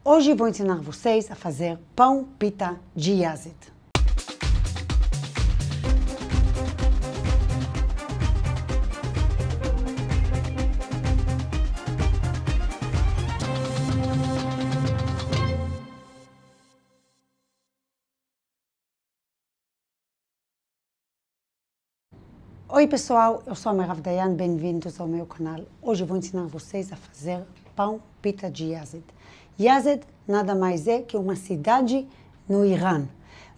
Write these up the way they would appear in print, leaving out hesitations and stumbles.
Hoje vou ensinar vocês a fazer pão pita de Yazid. Oi pessoal, eu sou a Merav Dayan, bem-vindos ao meu canal. Hoje vou ensinar vocês a fazer pão pita de Yazid. Yazid nada mais é que uma cidade no Irã.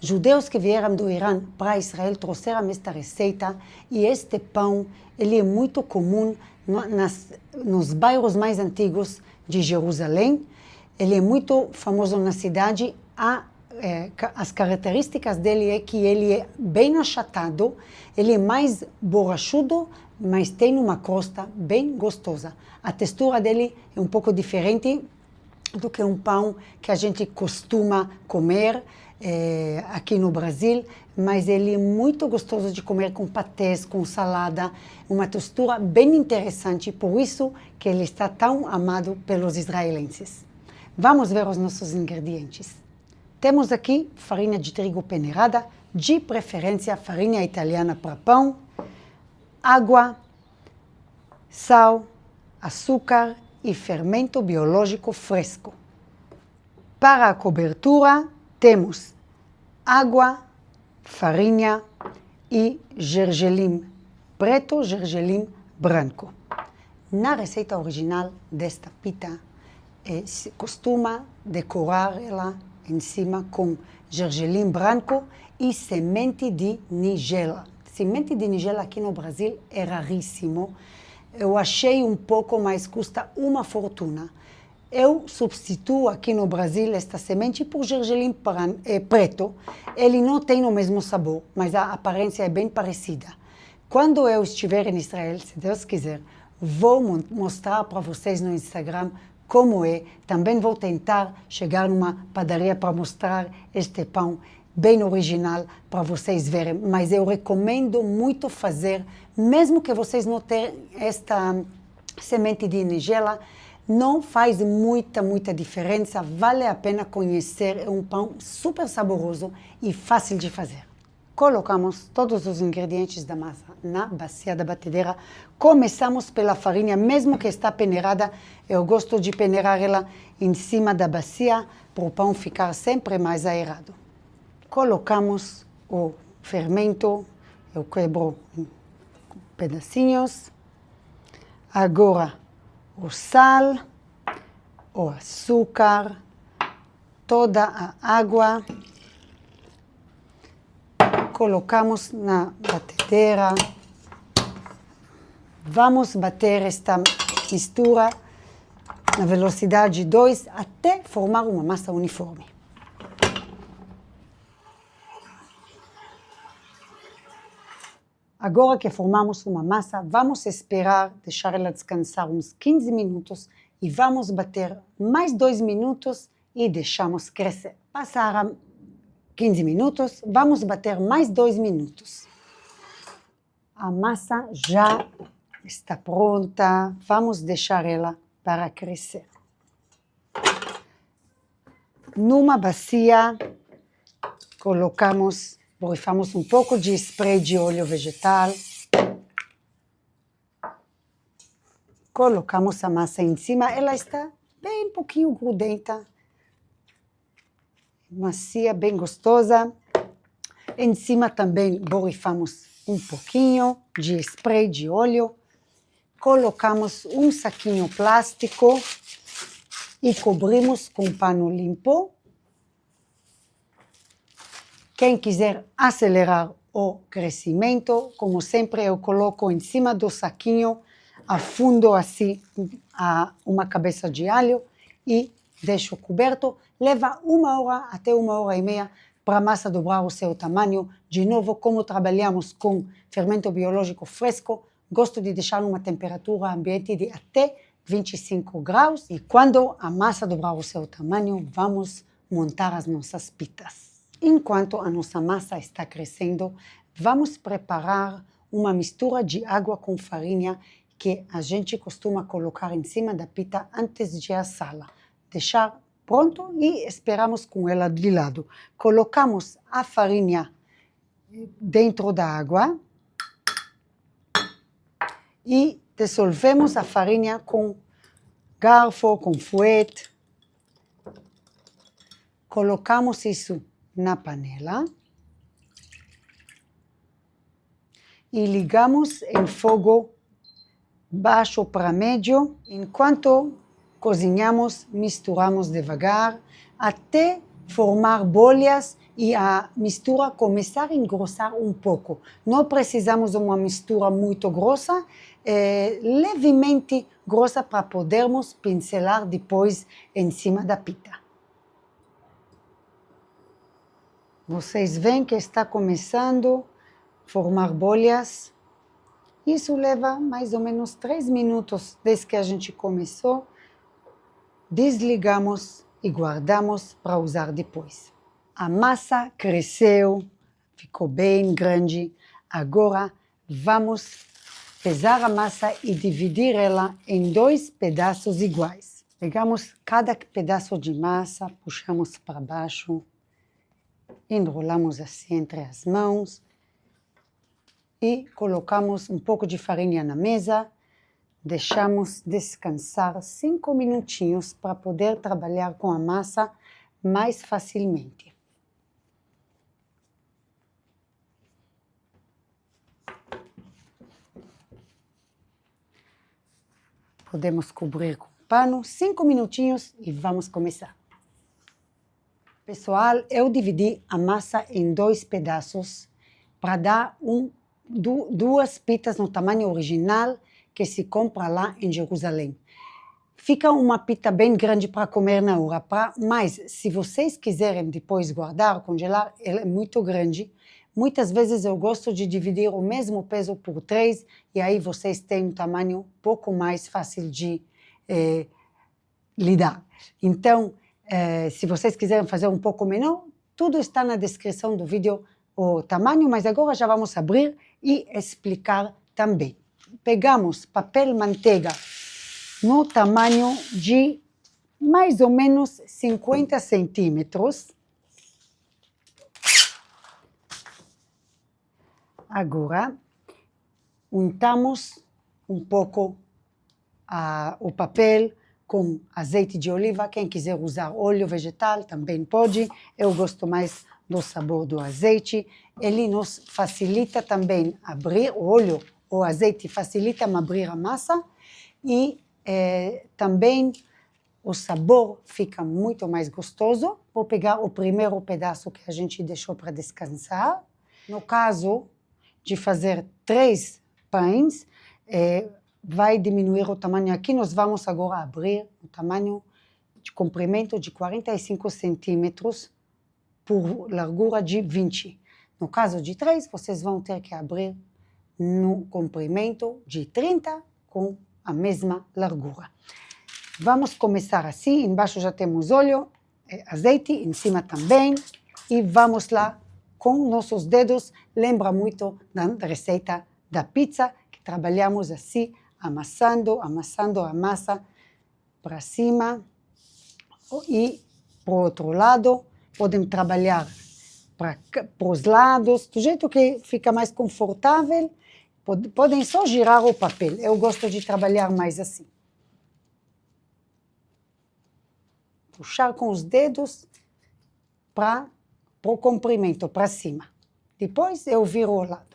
Judeus que vieram do Irã para Israel trouxeram esta receita e este pão ele é muito comum nos bairros mais antigos de Jerusalém. Ele é muito famoso na cidade. As características dele é que ele é bem achatado, ele é mais borrachudo, mas tem uma crosta bem gostosa. A textura dele é um pouco diferente do que um pão que a gente costuma comer aqui no Brasil, mas ele é muito gostoso de comer com patês, com salada, uma textura bem interessante, por isso que ele está tão amado pelos israelenses. Vamos ver os nossos ingredientes. Temos aqui farinha de trigo peneirada, de preferência farinha italiana para pão, água, sal, açúcar e fermento biológico fresco. Para a cobertura, temos água, farinha e gergelim preto, gergelim branco. Na receita original desta pita, se costuma decorar ela em cima com gergelim branco e semente de nigela. Semente de nigela aqui no Brasil é raríssimo. Eu achei um pouco, mas custa uma fortuna. Eu substituo aqui no Brasil esta semente por gergelim preto. Ele não tem o mesmo sabor, mas a aparência é bem parecida. Quando eu estiver em Israel, se Deus quiser, vou mostrar para vocês no Instagram como é. Também vou tentar chegar numa padaria para mostrar este pão bem original para vocês verem. Mas eu recomendo muito fazer, mesmo que vocês não tenham esta semente de nigela, não faz muita diferença. Vale a pena conhecer, é um pão super saboroso e fácil de fazer. Colocamos todos os ingredientes da massa na bacia da batedeira. Começamos pela farinha, mesmo que está peneirada, eu gosto de peneirar ela em cima da bacia para o pão ficar sempre mais aerado. Colocamos o fermento, eu quebro em pedacinhos. Agora o sal, o açúcar, toda a água. Colocamos na batedeira. Vamos bater esta mistura na velocidade 2 até formar uma massa uniforme. Agora que formamos uma massa, vamos esperar, deixar ela descansar uns 15 minutos e vamos bater mais 2 minutos e deixamos crescer. Passaram 15 minutos, vamos bater mais 2 minutos. A massa já está pronta, vamos deixar ela para crescer. Numa bacia, borrifamos um pouco de spray de óleo vegetal. Colocamos a massa em cima, ela está bem pouquinho grudenta. Macia, bem gostosa. Em cima também borrifamos um pouquinho de spray de óleo. Colocamos um saquinho plástico e cobrimos com pano limpo. Quem quiser acelerar o crescimento, como sempre eu coloco em cima do saquinho, afundo assim uma cabeça de alho e deixo coberto. Leva 1 hora até 1h30 para a massa dobrar o seu tamanho. De novo, como trabalhamos com fermento biológico fresco, gosto de deixar numa temperatura ambiente de até 25 graus. E quando a massa dobrar o seu tamanho, vamos montar as nossas pitas. Enquanto a nossa massa está crescendo, vamos preparar uma mistura de água com farinha que a gente costuma colocar em cima da pita antes de assá-la. Deixar pronto e esperamos com ela de lado. Colocamos a farinha dentro da água e dissolvemos a farinha com garfo, com fouet. Colocamos isso na panela e ligamos em fogo baixo para médio. Enquanto cozinhamos, misturamos devagar até formar bolhas e a mistura começar a engrossar um pouco. Não precisamos de uma mistura muito grossa, levemente grossa para podermos pincelar depois em cima da pita. Vocês veem que está começando a formar bolhas. Isso leva mais ou menos 3 minutos desde que a gente começou. Desligamos e guardamos para usar depois. A massa cresceu, ficou bem grande. Agora vamos pesar a massa e dividir ela em 2 pedaços iguais. Pegamos cada pedaço de massa, puxamos para baixo, enrolamos assim entre as mãos e colocamos um pouco de farinha na mesa. Deixamos descansar 5 minutinhos para poder trabalhar com a massa mais facilmente. Podemos cobrir com pano, 5 minutinhos e vamos começar. Pessoal, eu dividi a massa em 2 pedaços para dar 2 pitas no tamanho original que se compra lá em Jerusalém. Fica uma pita bem grande para comer na hora, mas se vocês quiserem depois guardar, congelar, ela é muito grande. Muitas vezes eu gosto de dividir o mesmo peso por 3 e aí vocês têm um tamanho um pouco mais fácil de lidar. Então, se vocês quiserem fazer um pouco menor, tudo está na descrição do vídeo, o tamanho, mas agora já vamos abrir e explicar também. Pegamos papel manteiga no tamanho de mais ou menos 50 centímetros. Agora, untamos um pouco o papel com azeite de oliva. Quem quiser usar óleo vegetal também pode. Eu gosto mais do sabor do azeite. Ele nos facilita também abrir o óleo. O azeite facilita abrir a massa e também o sabor fica muito mais gostoso. Vou pegar o primeiro pedaço que a gente deixou para descansar. No caso de fazer 3 pães, vai diminuir o tamanho. Aqui nós vamos agora abrir o tamanho de comprimento de 45 centímetros por largura de 20. No caso de 3, vocês vão ter que abrir no comprimento de 30 com a mesma largura. Vamos começar assim, embaixo já temos óleo, azeite, em cima também, e vamos lá com nossos dedos. Lembra muito da receita da pizza, que trabalhamos assim, amassando a massa para cima e para o outro lado. Podem trabalhar para os lados, do jeito que fica mais confortável. Podem só girar o papel. Eu gosto de trabalhar mais assim. Puxar com os dedos para o comprimento, para cima. Depois eu viro o lado.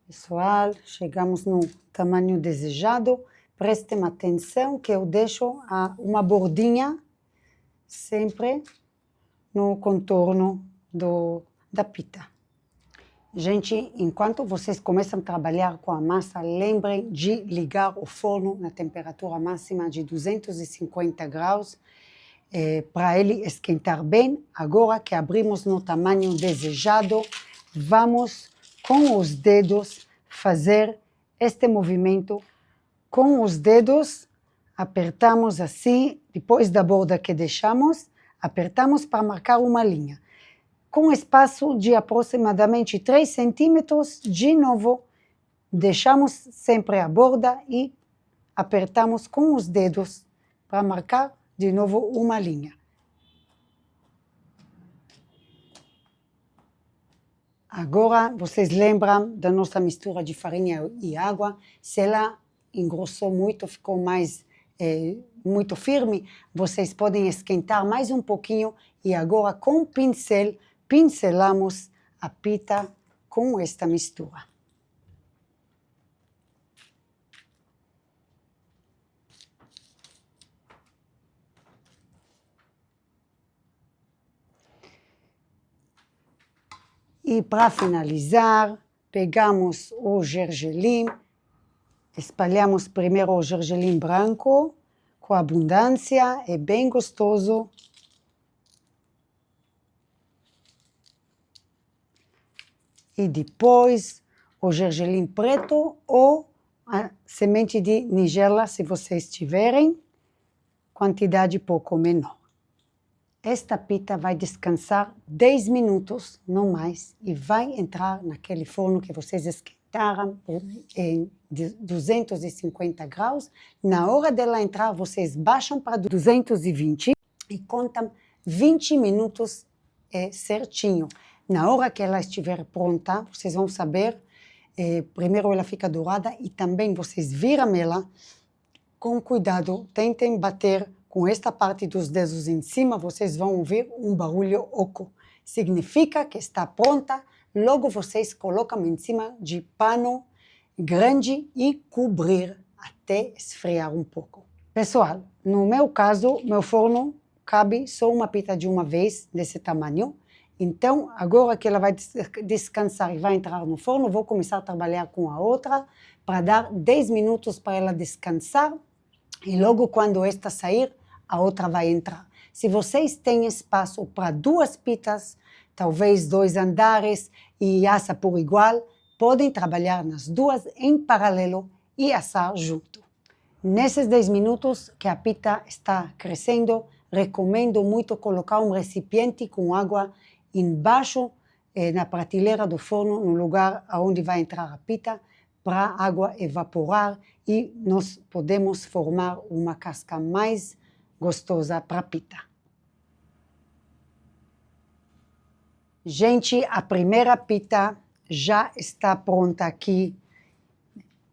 Pessoal, chegamos no tamanho desejado. Prestem atenção que eu deixo uma bordinha sempre no contorno da pita. Gente, enquanto vocês começam a trabalhar com a massa, lembrem de ligar o forno na temperatura máxima de 250 graus para ele esquentar bem. Agora que abrimos no tamanho desejado, vamos com os dedos fazer este movimento. Com os dedos, apertamos assim, depois da borda que deixamos, Apertamos para marcar uma linha. Com espaço de aproximadamente 3 centímetros, de novo, deixamos sempre a borda e apertamos com os dedos para marcar de novo uma linha. Agora, vocês lembram da nossa mistura de farinha e água? Se ela engrossou muito, ficou mais muito firme, vocês podem esquentar mais um pouquinho e agora com o pincel pincelamos a pita com esta mistura. E para finalizar, pegamos o gergelim, espalhamos primeiro o gergelim branco, com abundância, é bem gostoso. E depois o gergelim preto ou a semente de nigella, se vocês tiverem, quantidade pouco menor. Esta pita vai descansar 10 minutos, não mais, e vai entrar naquele forno que vocês esquentaram em 250 graus. Na hora dela entrar, vocês baixam para 220 e contam 20 minutos certinho. Na hora que ela estiver pronta, vocês vão saber, primeiro ela fica dourada e também vocês viram ela, com cuidado, tentem bater com esta parte dos dedos em cima, vocês vão ouvir um barulho oco. Significa que está pronta, logo vocês colocam em cima de pano grande e cobrir até esfriar um pouco. Pessoal, no meu caso, meu forno cabe só uma pita de uma vez, desse tamanho. Então, agora que ela vai descansar e vai entrar no forno, vou começar a trabalhar com a outra para dar 10 minutos para ela descansar e logo quando esta sair, a outra vai entrar. Se vocês têm espaço para 2 pitas, talvez 2 andares e assa por igual, podem trabalhar nas 2 em paralelo e assar junto. Nesses 10 minutos que a pita está crescendo, recomendo muito colocar um recipiente com água embaixo na prateleira do forno, no lugar onde vai entrar a pita, para a água evaporar e nós podemos formar uma casca mais gostosa para a pita. Gente, a primeira pita já está pronta aqui.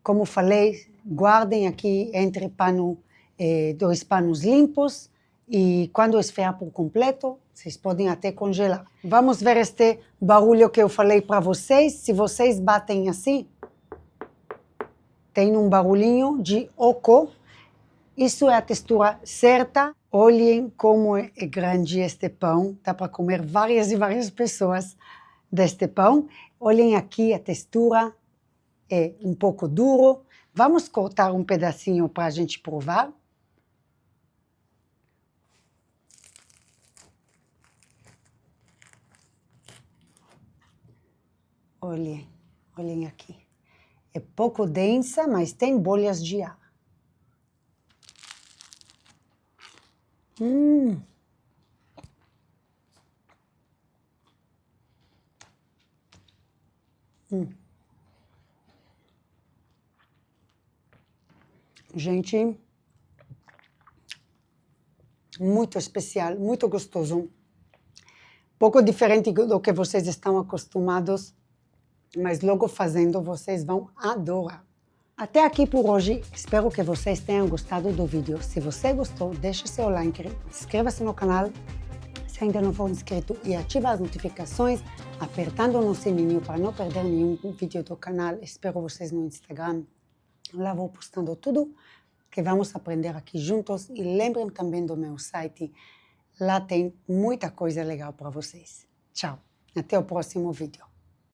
Como falei, guardem aqui entre 2 panos limpos e quando esfriar por completo, vocês podem até congelar. Vamos ver este barulho que eu falei para vocês. Se vocês batem assim, tem um barulhinho de oco. Isso é a textura certa. Olhem como é grande este pão. Dá para comer várias e várias pessoas deste pão. Olhem aqui a textura. É um pouco duro. Vamos cortar um pedacinho para a gente provar. Olhem aqui. É pouco densa, mas tem bolhas de ar. Gente, muito especial, muito gostoso. Pouco diferente do que vocês estão acostumados, mas logo fazendo vocês vão adorar. Até aqui por hoje, espero que vocês tenham gostado do vídeo. Se você gostou, deixe seu like, inscreva-se no canal se ainda não for inscrito e ative as notificações apertando no sininho para não perder nenhum vídeo do canal. Espero vocês no Instagram. Lá vou postando tudo que vamos aprender aqui juntos e lembrem também do meu site. Lá tem muita coisa legal para vocês. Tchau, até o próximo vídeo.